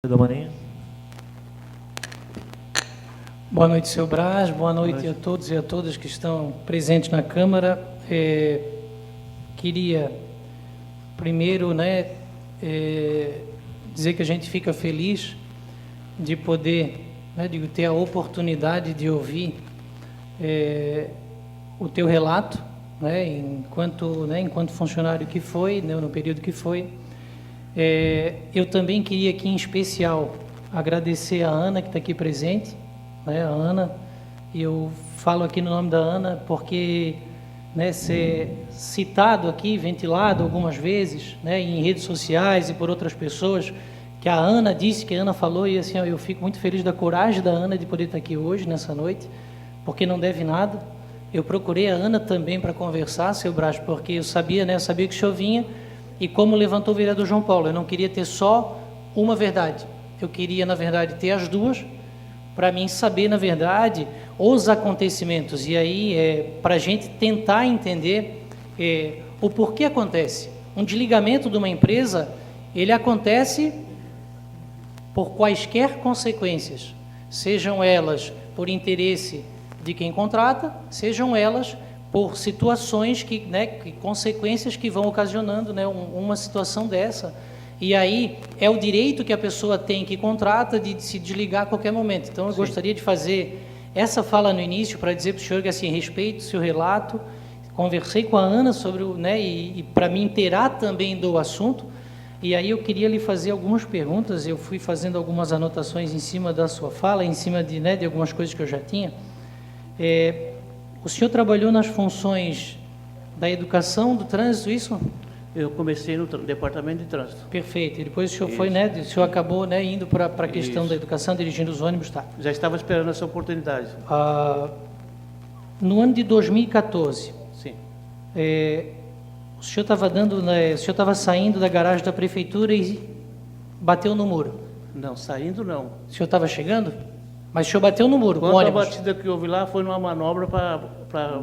Da Marinha. Boa noite, seu Brás. Boa noite a todos e a todas que estão presentes na Câmara. Queria primeiro, dizer que a gente fica feliz de poder, de ter a oportunidade de ouvir o teu relato, enquanto funcionário que foi, no período que foi. Eu também queria aqui, em especial, agradecer a Ana, que está aqui presente, a Ana. Eu falo aqui no nome da Ana porque ser citado aqui, ventilado algumas vezes, em redes sociais e por outras pessoas, que a Ana disse, que a Ana falou, e assim, eu fico muito feliz da coragem da Ana de poder estar aqui hoje, nessa noite, porque não deve nada. Eu procurei a Ana também para conversar, seu Brás, porque eu sabia que o senhor vinha. E como levantou o vereador João Paulo, eu não queria ter só uma verdade. Eu queria, na verdade, ter as duas, para mim saber, na verdade, os acontecimentos. E aí, para a gente tentar entender o porquê acontece. Um desligamento de uma empresa, ele acontece por quaisquer consequências, sejam elas por interesse de quem contrata, sejam elas por situações consequências que vão ocasionando uma situação dessa. E aí é o direito que a pessoa tem, que contrata, de se desligar a qualquer momento. Então eu gostaria de fazer essa fala no início para dizer para o senhor que, assim, respeito o seu relato, conversei com a Ana sobre e para me inteirar também do assunto. E aí eu queria lhe fazer algumas perguntas. Eu fui fazendo algumas anotações em cima da sua fala, em cima de algumas coisas que eu já tinha. O senhor trabalhou nas funções da educação, do trânsito, isso? Eu comecei no departamento de trânsito. Perfeito. E depois o senhor foi, o senhor acabou indo para a questão da educação, dirigindo os ônibus, tá? Já estava esperando essa oportunidade. No ano de 2014, sim. O senhor estava saindo da garagem da prefeitura e bateu no muro? Não, saindo não. O senhor estava chegando? Mas o senhor bateu no muro, quando com o ônibus? A batida que houve lá foi numa manobra para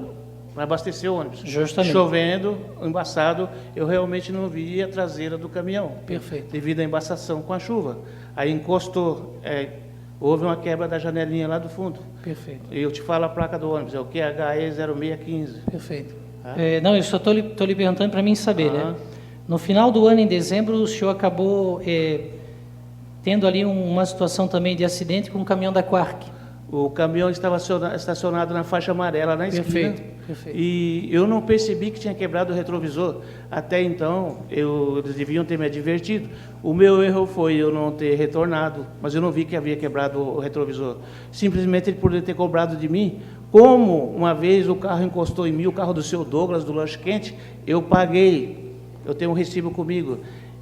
abastecer o ônibus. Justamente. Chovendo, embaçado, eu realmente não vi a traseira do caminhão. Perfeito. Devido à embaçação com a chuva. Aí encostou, houve uma quebra da janelinha lá do fundo. Perfeito. E eu te falo a placa do ônibus, é o QHE 0615. Perfeito. Não, eu só estou lhe perguntando para mim saber, No final do ano, em dezembro, o senhor acabou tendo ali uma situação também de acidente com um caminhão da Quark. O caminhão estava estacionado na faixa amarela, na esquina. Perfeito. E eu não percebi que tinha quebrado o retrovisor. Até então, eles deviam ter me advertido. O meu erro foi eu não ter retornado, mas eu não vi que havia quebrado o retrovisor. Simplesmente ele poderia ter cobrado de mim. Como uma vez o carro encostou em mim, o carro do seu Douglas, do Lanche Quente, eu paguei. Eu tenho um recibo comigo.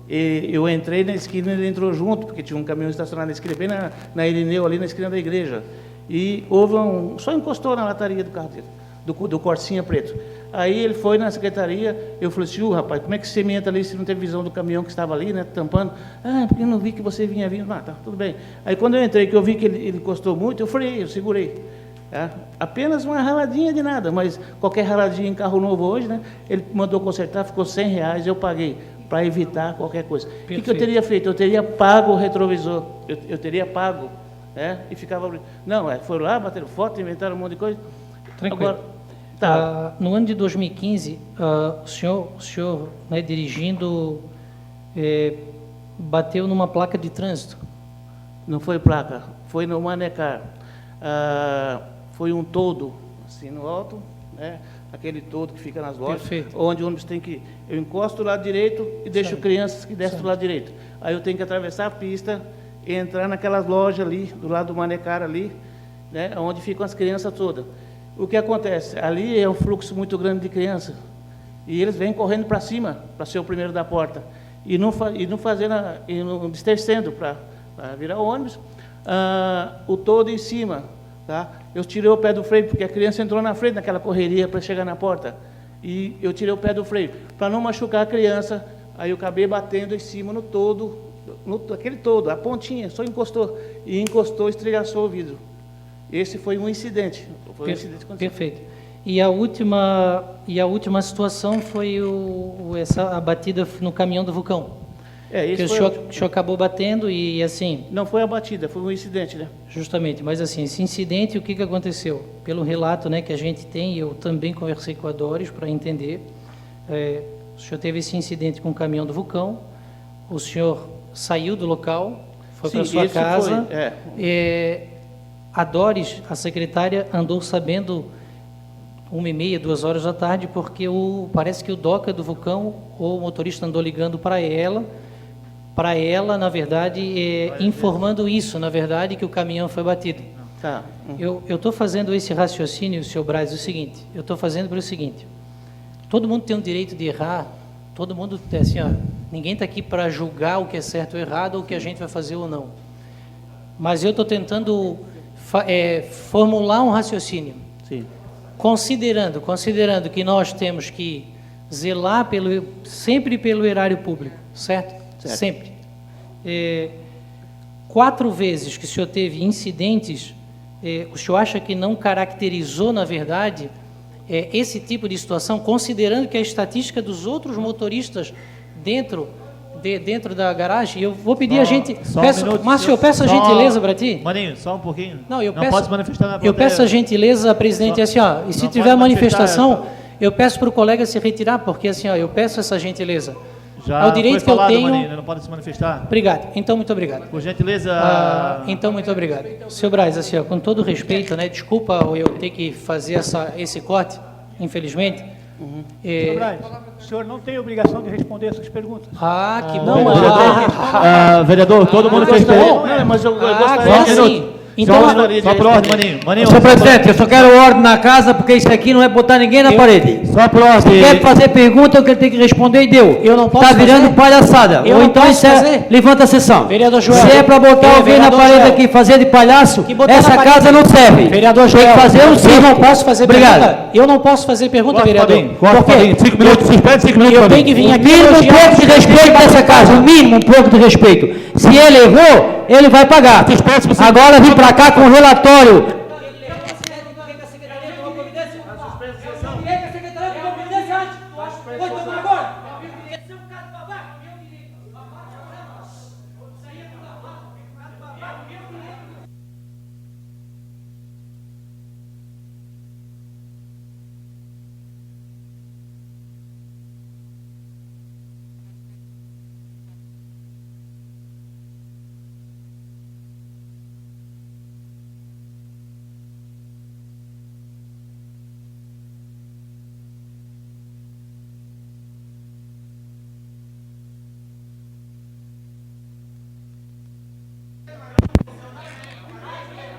E eu entrei na esquina e ele entrou junto, porque tinha um caminhão estacionado na esquina, bem na Irineu, ali na esquina da igreja. E houve só encostou na lataria do carro dele, do Corsinha preto. Aí ele foi na secretaria, eu falei assim, rapaz, como é que você me entra ali se não teve visão do caminhão que estava ali, tampando? Porque eu não vi que você vinha vindo. Tá, tudo bem. Aí quando eu entrei, que eu vi que ele encostou muito, eu freiei, eu segurei. Apenas uma raladinha de nada, mas qualquer raladinha em carro novo hoje, ele mandou consertar, ficou R$100, eu paguei, para evitar qualquer coisa. O que eu teria feito? Eu teria pago o retrovisor, eu teria pago, e ficava... Não, foram lá, bateram foto, inventaram um monte de coisa. Tranquilo. Agora, tá. No ano de 2015, o senhor dirigindo, bateu numa placa de trânsito? Não foi placa, foi no Manecar. Foi um toldo, assim, no alto, aquele toldo que fica nas lojas. Perfeito. Onde o ônibus tem que... Eu encosto do lado direito e deixo crianças que descem do lado direito. Aí eu tenho que atravessar a pista e entrar naquelas lojas ali, do lado do Manecar ali, onde ficam as crianças todas. O que acontece? Ali é um fluxo muito grande de crianças. E eles vêm correndo para cima, para ser o primeiro da porta. E não descendo para virar o ônibus. O todo em cima, tá? Eu tirei o pé do freio, porque a criança entrou na frente naquela correria para chegar na porta. E eu tirei o pé do freio. Para não machucar a criança, aí eu acabei batendo em cima no todo, aquele todo, a pontinha, só encostou. E encostou, estrelhaçou o vidro. Esse foi um incidente. Perfeito. E a última situação foi a batida no caminhão do Vulcão. que o senhor acabou batendo e assim... Não foi a batida, foi um incidente, né? Justamente, mas assim, esse incidente, o que aconteceu? Pelo relato, né, que a gente tem, eu também conversei com a Doris para entender, o senhor teve esse incidente com o caminhão do vulcão, o senhor saiu do local, foi para sua casa, a Doris, a secretária, andou sabendo 1h30, 2h da tarde, porque parece que o DOCA do vulcão, o motorista andou ligando para ela, na verdade, informando isso, na verdade, que o caminhão foi batido. Tá. Eu estou fazendo esse raciocínio, senhor Braz, o seguinte, eu estou fazendo pelo seguinte, todo mundo tem o direito de errar, todo mundo tem assim, ó, ninguém está aqui para julgar o que é certo ou errado, ou o que a gente vai fazer ou não. Mas eu estou tentando formular um raciocínio. Sim. Considerando que nós temos que zelar sempre pelo erário público, certo? Sempre. 4 vezes que o senhor teve incidentes, o senhor acha que não caracterizou, na verdade, esse tipo de situação, considerando que a estatística dos outros motoristas dentro da garagem, eu vou pedir a gente... Márcio, eu peço a gentileza para ti. Maninho, só um pouquinho. Não pode se manifestar na plateia. Eu peço a gentileza, presidente, assim, ó, e se tiver manifestação, eu peço para o colega se retirar, porque assim, ó, eu peço essa gentileza. Já é o direito foi falado, que eu tenho. Maninho, não pode se manifestar. Obrigado. Então, muito obrigado. Por gentileza. Então, muito obrigado. Seu Braz, assim, ó, com todo respeito, né, desculpa eu ter que fazer esse corte, infelizmente. Senhor Braz, o senhor não tem obrigação de responder essas perguntas. Que bom. Vereador, todo mundo fez pergunta. Não, mas eu gostaria sim. Então, só por ordem, Maninho. Senhor presidente, eu só quero ordem na casa, porque isso aqui não é botar ninguém na parede. Só por ordem. Se quer fazer pergunta, o que ele tem que responder e deu. Eu não posso Tá virando fazer? palhaçada. Eu Ou não então posso isso fazer? levanta a sessão. Vereador Joel. Se é para botar alguém na Vereador parede Joel. aqui fazer de palhaço, Que botar essa na parede. casa não serve. Vereador Tem Joel, que fazer um eu circo. não posso fazer Obrigado. pergunta. Eu não posso fazer pergunta, Corta, vereador. Fabinho, corta, Por quê? Fabinho. 5 minutos, suspende 5 minutos, Eu tenho Fabinho. que vir O aqui mínimo um elogiar pouco de o respeito dessa casa, o mínimo um pouco de respeito. Se ele errou, ele vai pagar. Agora vim para cá com o relatório.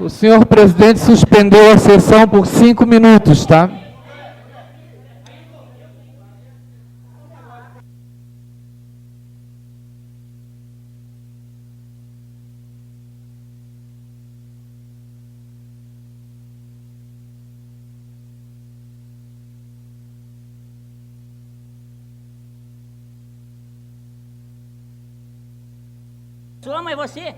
O senhor presidente suspendeu a sessão por 5 minutos, tá? Sua mãe, você?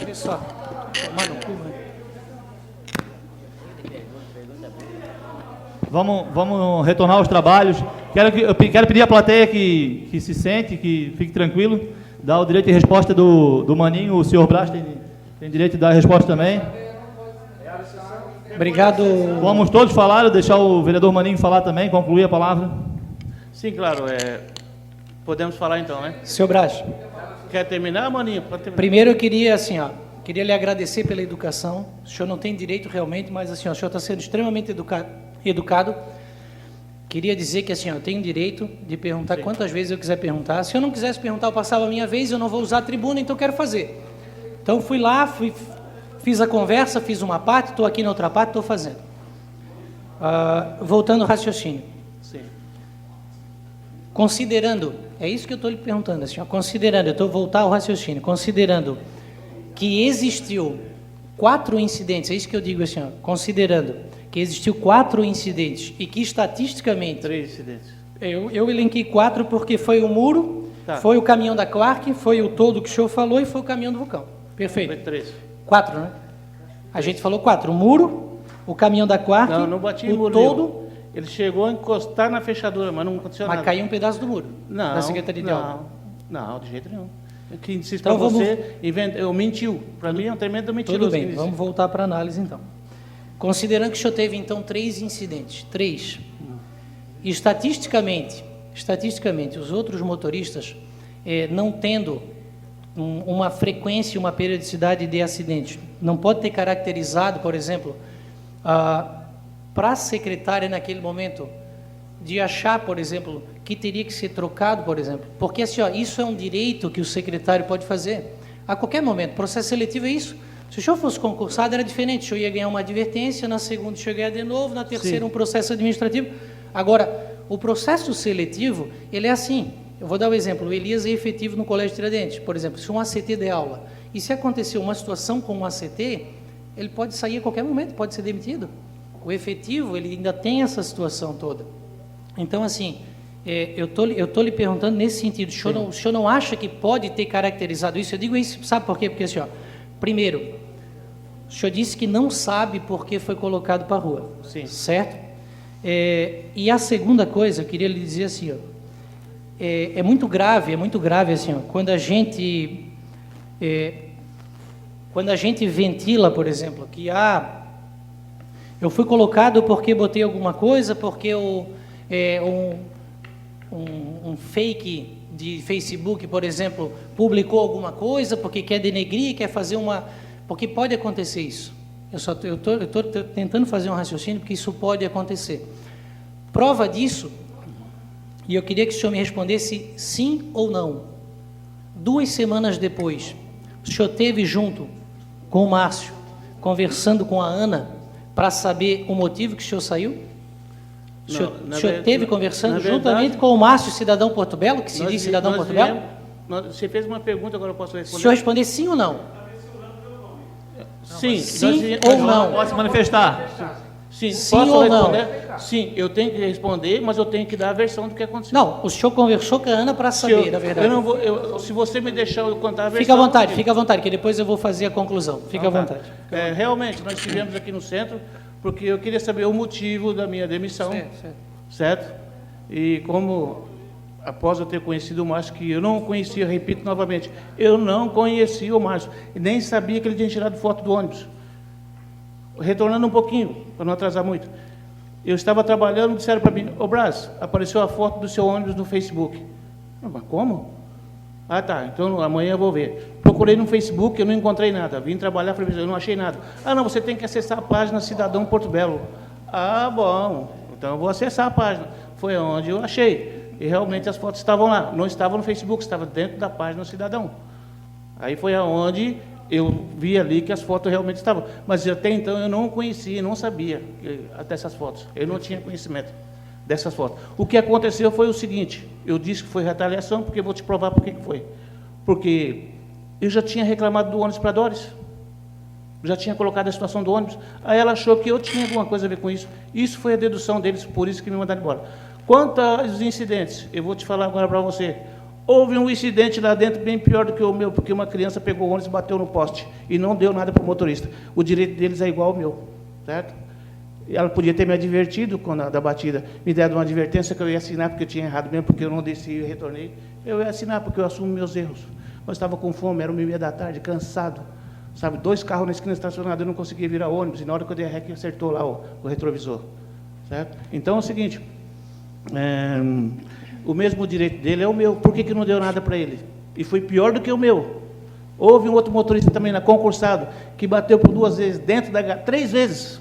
Vê só. Tomar no cu, né? Vamos retornar aos trabalhos. Quero pedir à plateia que se sente, que fique tranquilo. Dá o direito de resposta do Maninho. O senhor Brás tem direito de dar a resposta também. Obrigado. Vamos todos falar, deixar o vereador Maninho falar também, concluir a palavra. Sim, claro. Podemos falar então, né? Senhor Brás, Quer terminar, Maninho? Pode terminar. primeiro eu queria, assim, ó, queria lhe agradecer pela educação. O senhor não tem direito realmente, mas assim, ó, o senhor está sendo extremamente educado. Queria dizer que assim, ó, eu tenho direito de perguntar quantas vezes eu quiser perguntar. Se eu não quisesse perguntar, eu passava a minha vez, eu não vou usar a tribuna, então eu quero fazer. Então fui lá, fiz a conversa, fiz uma parte, estou aqui na outra parte, estou fazendo. Voltando ao raciocínio. Sim. Considerando, é isso que eu estou lhe perguntando, assim, ó, considerando, eu estou voltar ao raciocínio, considerando que existiu 4 incidentes, é isso que eu digo assim, ó, considerando que existiu 4 incidentes e que estatisticamente 3 incidentes. eu elenquei 4 porque foi o muro, Tá. foi o caminhão da Clark, foi o todo que o senhor falou e foi o caminhão do vulcão. Foi Perfeito. 3. 4, né? A gente falou 4, o muro, o caminhão da Clark, Não bati no o muro. todo, Ele chegou a encostar na fechadura, mas não aconteceu mas nada. caiu um pedaço do muro da Secretaria de Obras. Não, de jeito nenhum. Eu que insisto Então para vamos- você, eu mentiu. Para mim é um tremendo mentiroso. Tudo bem, que disse. vamos voltar para a análise então. Considerando que o senhor teve então 3 incidentes, 3, e estatisticamente, os outros motoristas não tendo uma frequência, uma periodicidade de acidente, não pode ter caracterizado, por exemplo, para a secretária naquele momento, de achar, por exemplo, que teria que ser trocado, por exemplo, porque assim, ó, isso é um direito que o secretário pode fazer a qualquer momento. Processo seletivo é isso. Se o senhor fosse concursado, era diferente. O senhor ia ganhar uma advertência, na segunda o senhor ia ganhar de novo, na terceira um processo administrativo. Agora, o processo seletivo, ele é assim. Eu vou dar um exemplo. O Elias é efetivo no Colégio Tiradentes. Por exemplo, se um ACT der aula, e se acontecer uma situação com um ACT, ele pode sair a qualquer momento, pode ser demitido. O efetivo, ele ainda tem essa situação toda. Então, assim, eu tô lhe perguntando nesse sentido. O senhor não acha que pode ter caracterizado isso? Eu digo isso, sabe por quê? Porque, assim, ó, primeiro, o senhor disse que não sabe por que foi colocado para a rua. Sim. Certo? E a segunda coisa, eu queria lhe dizer assim, ó, é muito grave assim, ó, quando a gente ventila, por exemplo, que eu fui colocado porque botei alguma coisa, porque um fake de Facebook, por exemplo, publicou alguma coisa, porque quer denegrir, quer fazer porque pode acontecer isso. Eu estou tentando fazer um raciocínio, porque isso pode acontecer. Prova disso, e eu queria que o senhor me respondesse sim ou não. 2 semanas depois, o senhor esteve junto com o Márcio, conversando com a Ana, para saber o motivo que o senhor saiu? O senhor esteve conversando juntamente com o Márcio, cidadão Porto Belo, que se diz cidadão Porto Belo? Você fez uma pergunta, agora eu posso Se o responder. senhor responder sim ou não? Sim. Sim ou não? Pode se manifestar. Sim, Sim posso ou não? responder? Sim, eu tenho que responder, mas eu tenho que dar a versão do que aconteceu. Não, o senhor conversou com a Ana para saber, na verdade. Eu não vou, se você me deixar eu contar a versão... Fica à vontade, que depois eu vou fazer a conclusão. Fica à vontade. Realmente, nós estivemos aqui no centro, porque eu queria saber o motivo da minha demissão. Certo? E como, após eu ter conhecido o Márcio, que eu não conhecia, repito novamente, eu não conhecia o Márcio, e nem sabia que ele tinha tirado foto do ônibus. Retornando um pouquinho, para não atrasar muito. Eu estava trabalhando, disseram para mim, ô Brás, apareceu a foto do seu ônibus no Facebook. Mas como? Ah, tá, então amanhã eu vou ver. Procurei no Facebook, eu não encontrei nada. Vim trabalhar, falei, eu não achei nada. Ah, não, você tem que acessar a página Cidadão Porto Belo. Ah, bom, então eu vou acessar a página. Foi onde eu achei. E realmente as fotos estavam lá. Não estavam no Facebook, estava dentro da página Cidadão. Aí foi aonde eu vi ali que as fotos realmente estavam. Mas até então eu não conhecia, não sabia dessas fotos. Eu não tinha conhecimento dessas fotos. O que aconteceu foi o seguinte, eu disse que foi retaliação, porque eu vou te provar por que foi. Porque eu já tinha reclamado do ônibus para Doris. Já tinha colocado a situação do ônibus. Aí ela achou que eu tinha alguma coisa a ver com isso. Isso foi a dedução deles, por isso que me mandaram embora. Quanto aos incidentes, eu vou te falar agora para você. Houve um incidente lá dentro bem pior do que o meu, porque uma criança pegou o ônibus e bateu no poste e não deu nada para o motorista. O direito deles é igual ao meu, certo? Ela podia ter me advertido quando da batida, me dado uma advertência que eu ia assinar porque eu tinha errado mesmo, porque eu não desci e retornei. Eu ia assinar porque eu assumo meus erros. Eu estava com fome, era 1h30 da tarde, cansado. Sabe, 2 carros na esquina estacionados, eu não conseguia virar ônibus, e na hora que eu dei a ré, que acertou lá o retrovisor. Certo? Então é o seguinte, o mesmo direito dele é o meu, por que não deu nada para ele? E foi pior do que o meu. Houve um outro motorista também concursado, que bateu por 2 vezes, 3 vezes,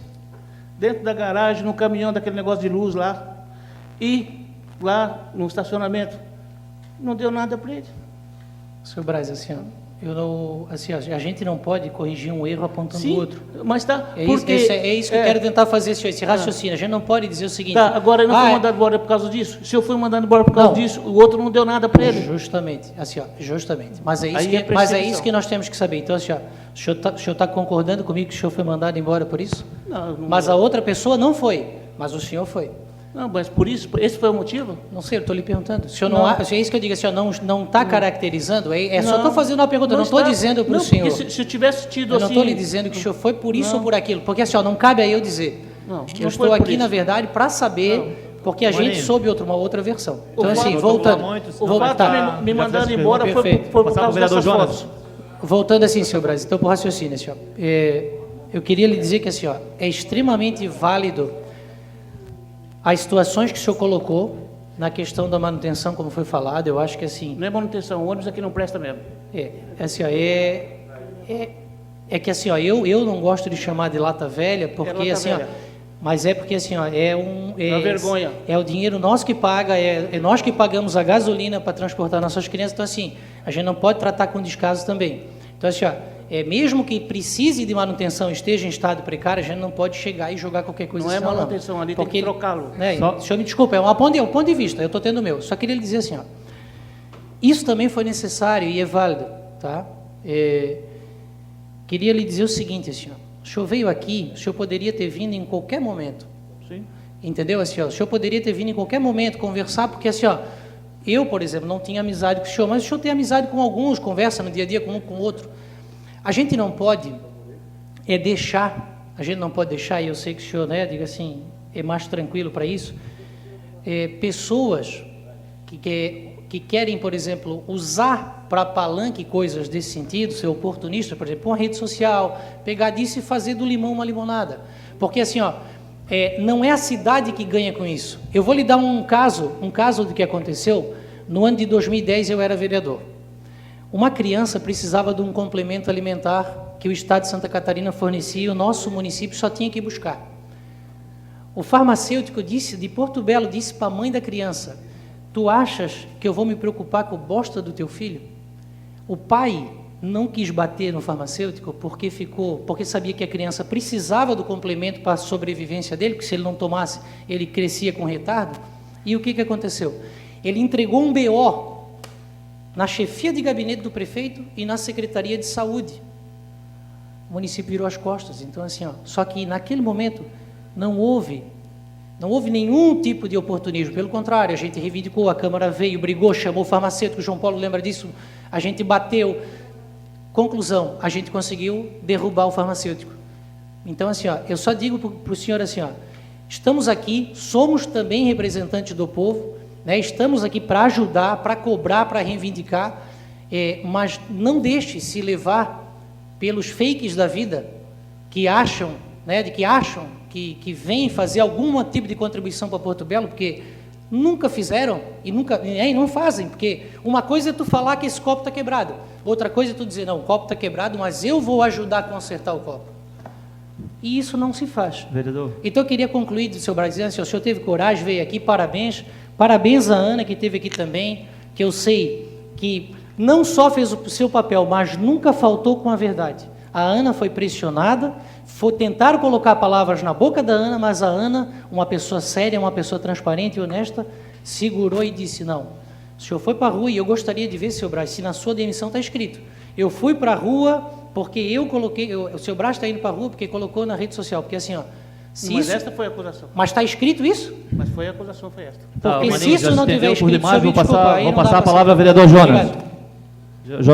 dentro da garagem, no caminhão daquele negócio de luz lá, e lá no estacionamento, não deu nada para ele. Senhor Braz, assim, ó, a gente não pode corrigir um erro apontando o outro. Mas tá, É isso que eu quero tentar fazer, senhor, esse raciocínio. A gente não pode dizer o seguinte... Tá, agora eu não fui mandado embora por causa disso. Se eu fui mandado embora por causa disso, o outro não deu nada para ele. Justamente, assim, ó, justamente. Mas é isso, mas é isso que nós temos que saber. Então, assim, ó, o senhor está concordando comigo que o senhor foi mandado embora por isso? Não. Mas a outra pessoa não foi, mas o senhor foi. Não, mas por isso, esse foi o motivo? Não sei, eu estou lhe perguntando. O senhor não é isso que eu digo, assim, não está caracterizando, só estou fazendo uma pergunta, não estou dizendo para o senhor. Se eu tivesse tido eu assim... não estou lhe dizendo que o senhor foi por isso ou por aquilo, porque assim, ó, não cabe a eu dizer. Eu estou aqui, na verdade, para saber, porque a gente soube uma outra versão. Então, assim, voltando... O fato de me mandando embora foi por causa dessas fotos. Voltando assim, senhor Brasil, então, por raciocínio, assim, ó, eu queria lhe dizer que assim, ó, é extremamente válido as situações que o senhor colocou na questão da manutenção, como foi falado, eu acho que assim... Não é manutenção, o ônibus aqui não presta mesmo. Assim, ó, que assim, ó, eu não gosto de chamar de lata velha, porque lata assim, velha. Ó, mas é porque assim, ó, é uma vergonha. É o dinheiro nosso que paga, é nós que pagamos a gasolina para transportar nossas crianças, então assim, a gente não pode tratar com descaso também. Então assim, ó, mesmo que precise de manutenção, esteja em estado precário, a gente não pode chegar e jogar qualquer coisa. Não é manutenção, ali tem que trocá-lo. O senhor me desculpa, é um ponto de vista, eu estou tendo o meu. Só queria lhe dizer assim, ó, isso também foi necessário e é válido, tá? Queria lhe dizer o seguinte, assim, ó, o senhor veio aqui, o senhor poderia ter vindo em qualquer momento. Sim. Entendeu? Assim, ó, o senhor poderia ter vindo em qualquer momento conversar, porque assim, ó, eu, por exemplo, não tinha amizade com o senhor, mas o senhor tem amizade com alguns, conversa no dia a dia com um com o outro. A gente não pode deixar, e eu sei que o senhor, né, diga assim, é mais tranquilo para isso, pessoas que querem, por exemplo, usar para palanque coisas desse sentido, ser oportunista, por exemplo, uma rede social, pegar disso e fazer do limão uma limonada. Porque assim, ó, não é a cidade que ganha com isso. Eu vou lhe dar um caso do que aconteceu. No ano de 2010 eu era vereador. Uma criança precisava de um complemento alimentar que o Estado de Santa Catarina fornecia e o nosso município só tinha que buscar. O farmacêutico de Porto Belo disse para a mãe da criança: tu achas que eu vou me preocupar com a bosta do teu filho? O pai não quis bater no farmacêutico porque sabia que a criança precisava do complemento para a sobrevivência dele, que se ele não tomasse, ele crescia com retardo. E o que aconteceu? Ele entregou um BO na chefia de gabinete do prefeito e na Secretaria de Saúde. O município virou as costas. Então, assim, ó, só que naquele momento não houve nenhum tipo de oportunismo. Pelo contrário, a gente reivindicou, a Câmara veio, brigou, chamou o farmacêutico, o João Paulo lembra disso, a gente bateu. Conclusão, a gente conseguiu derrubar o farmacêutico. Então, assim, ó, eu só digo para o senhor assim, ó, estamos aqui, somos também representantes do povo, né, estamos aqui para ajudar, para cobrar, para reivindicar, mas não deixe se levar pelos fakes da vida que acham, né, que vêm fazer algum tipo de contribuição para Porto Belo, porque nunca fizeram e não fazem, porque uma coisa é tu falar que esse copo está quebrado, outra coisa é tu dizer, não, o copo está quebrado, mas eu vou ajudar a consertar o copo. E isso não se faz. Vereador. Então eu queria concluir, seu Brasil, se o senhor teve coragem, veio aqui, parabéns a Ana, que esteve aqui também, que eu sei que não só fez o seu papel, mas nunca faltou com a verdade. A Ana foi pressionada, tentaram colocar palavras na boca da Ana, mas a Ana, uma pessoa séria, uma pessoa transparente e honesta, segurou e disse, não, o senhor foi para a rua e eu gostaria de ver, seu Brás, se na sua demissão está escrito, eu fui para a rua porque eu coloquei, o seu Brás está indo para a rua porque colocou na rede social, porque assim, ó, Se Mas isso, esta foi a acusação. mas está escrito isso? Mas foi a acusação, foi esta. Porque Maninho, se isso já não se tiver entendeu por escrito, demais, senhor, me vou desculpa, passar, aí vou não dá passar a pra palavra ao ser. vereador Jonas. Obrigado. Jonas.